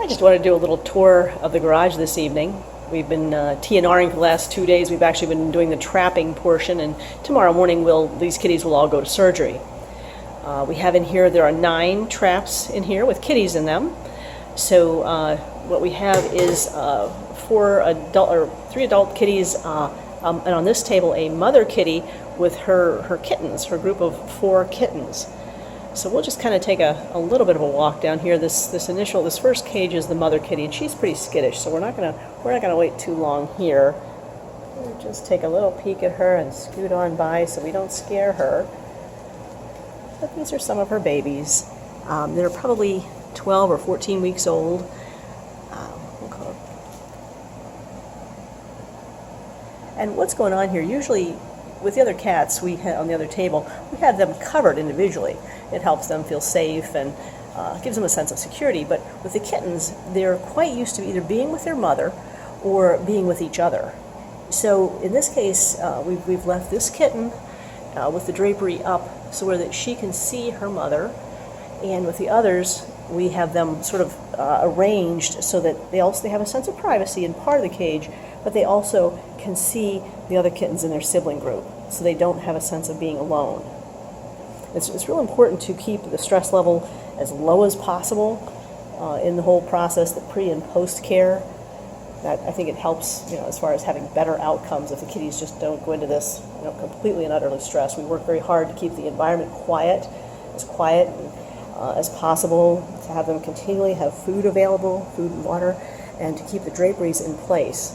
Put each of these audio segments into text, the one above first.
I just want to do a little tour of the garage this evening. We've been TNRing for the last 2 days. We've actually been doing the trapping portion, and tomorrow morning these kitties will all go to surgery. We have in here, there are 9 traps in here with kitties in them. So what we have is 3 adult kitties, and on this table a mother kitty with her kittens, her group of 4 kittens. So we'll just kind of take a little bit of a walk down here. This first cage is the mother kitty, and she's pretty skittish, so we're not gonna wait too long here. We'll just take a little peek at her and scoot on by so we don't scare her. But these are some of her babies. They're probably 12 or 14 weeks old. And what's going on here? Usually, with the other cats on the other table, we have them covered individually. It helps them feel safe and gives them a sense of security. But with the kittens, they're quite used to either being with their mother or being with each other. So in this case, we've left this kitten with the drapery up so that she can see her mother. And with the others, we have them sort of arranged so that they have a sense of privacy in part of the cage, but they also can see the other kittens in their sibling group, so they don't have a sense of being alone. It's real important to keep the stress level as low as possible in the whole process, the pre and post care. That, I think it helps, as far as having better outcomes if the kitties just don't go into this, completely and utterly stressed. We work very hard to keep the environment quiet as possible, to have them continually have food available, food and water, and to keep the draperies in place.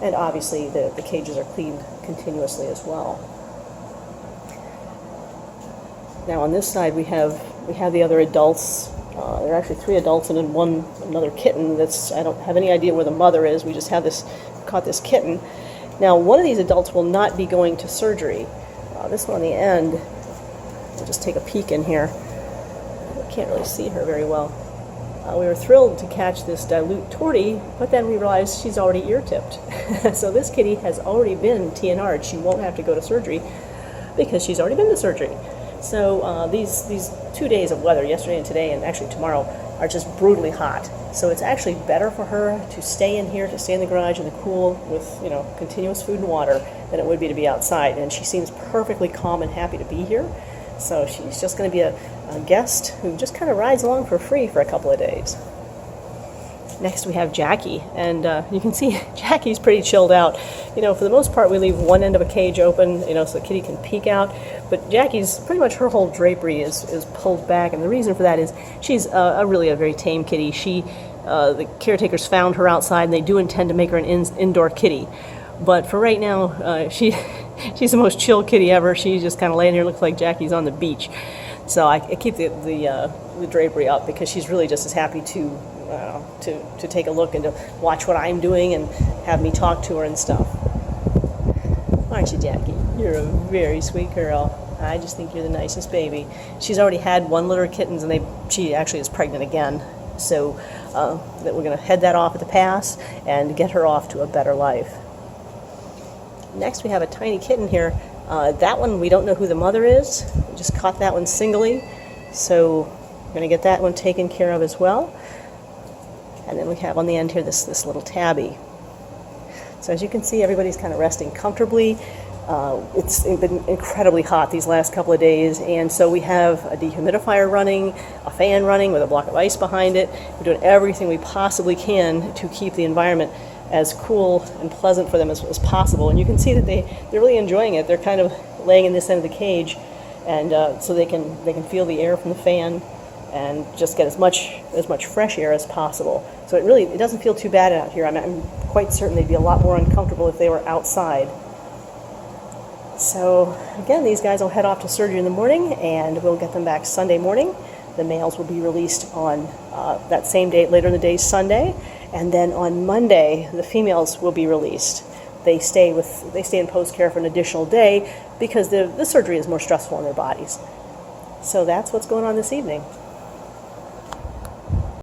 And obviously the cages are cleaned continuously as well. Now on this side we have the other adults. There are actually 3 adults and then another kitten I don't have any idea where the mother is. We just have caught this kitten. Now one of these adults will not be going to surgery. This one on the end, we'll just take a peek in here. I can't really see her very well. We were thrilled to catch this dilute tortie, but then we realized she's already ear-tipped. So this kitty has already been TNR'd. She won't have to go to surgery because she's already been to surgery. So these 2 days of weather, yesterday and today, and actually tomorrow, are just brutally hot. So it's actually better for her to stay in here, to stay in the garage in the cool with continuous food and water, than it would be to be outside. And she seems perfectly calm and happy to be here. So she's just going to be a guest who just kind of rides along for free for a couple of days. Next we have Jackie, and you can see Jackie's pretty chilled out. For the most part we leave one end of a cage open, so the kitty can peek out, but Jackie's pretty much her whole drapery is pulled back, and the reason for that is she's really a very tame kitty. The caretakers found her outside, and they do intend to make her an indoor kitty. But for right now, she's the most chill kitty ever. She's just kind of laying here, looks like Jackie's on the beach. So I keep the drapery up because she's really just as happy to take a look and to watch what I'm doing and have me talk to her and stuff. Aren't you, Jackie? You're a very sweet girl. I just think you're the nicest baby. She's already had 1 litter of kittens, and she actually is pregnant again. So that we're going to head that off at the pass and get her off to a better life. Next we have a tiny kitten here. That one, we don't know who the mother is. We just caught that one singly. So we're going to get that one taken care of as well. And then we have on the end here this little tabby. So as you can see, everybody's kind of resting comfortably. It's been incredibly hot these last couple of days, and so we have a dehumidifier running, a fan running with a block of ice behind it. We're doing everything we possibly can to keep the environment as cool and pleasant for them as possible. And you can see that they're really enjoying it. They're kind of laying in this end of the cage, and so they can feel the air from the fan and just get as much fresh air as possible. So it doesn't feel too bad out here. I'm quite certain they'd be a lot more uncomfortable if they were outside. So again, these guys will head off to surgery in the morning, and we'll get them back Sunday morning. The males will be released on that same date, later in the day, Sunday, and then on Monday the females will be released. They stay in post care for an additional day because the surgery is more stressful on their bodies. So that's what's going on this evening.